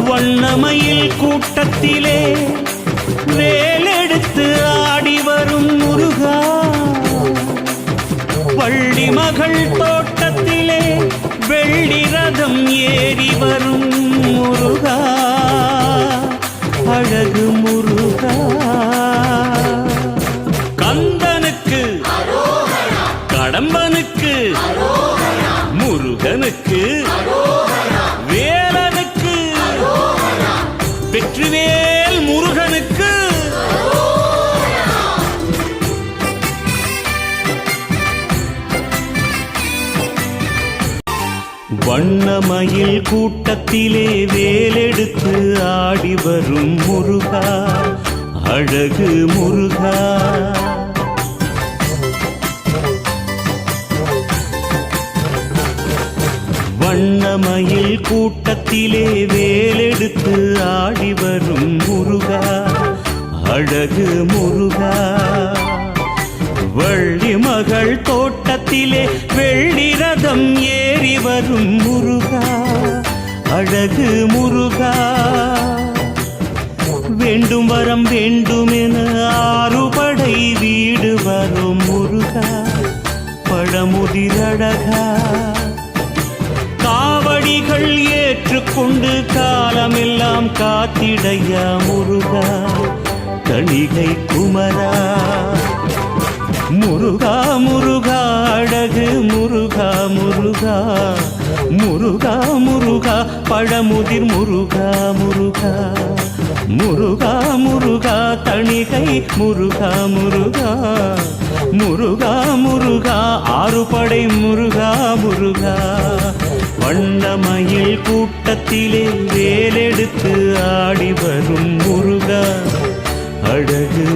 வண்ணமயில் கூட்டத்திலே வேலெடுத்து ஆடி வரும் முருகா, வள்ளி மகள் தோட்டத்திலே வெள்ளி ரதம் ஏறி வரும் முருகா, அழகு முருகா. கந்தனுக்கு கடம்பனுக்கு முருகனுக்கு வேலனுக்கு வெற்றிவேல் முருகனுக்கு. வண்ணமயில் கூட்டத்திலே வேலெடுத்து ஆடி வரும் முருகா, அழகு முருகா. வண்ணமயில் கூட்டத்திலே வேலெடுத்து ஆடி வரும் முருகா, அழகு முருகா. வள்ளி மகள் தோட்டத்திலே வெள்ளி ரதம் ஏறி வரும் முருகா, அழகு முருகா. வேண்டும் வரம் வேண்டுமென ஆறுபடை வீடு வரும் முருகா, பழமுதிரழகா. காவடிகள் ஏற்றுக்கொண்டு காலமெல்லாம் காத்திடையா முருகா, கணிகை குமரா. முருகா முருகா அழகு முருகா முருகா, முருகா முருகா பழமுதிர் முருகா முருகா, முருகா முருகா தணிகை முருகா முருகா, முருகா முருகா ஆறுபடை முருகா முருகா. வண்ணமயில் கூட்டத்திலே வேலெடுத்து ஆடி வரும் முருகா, அழகு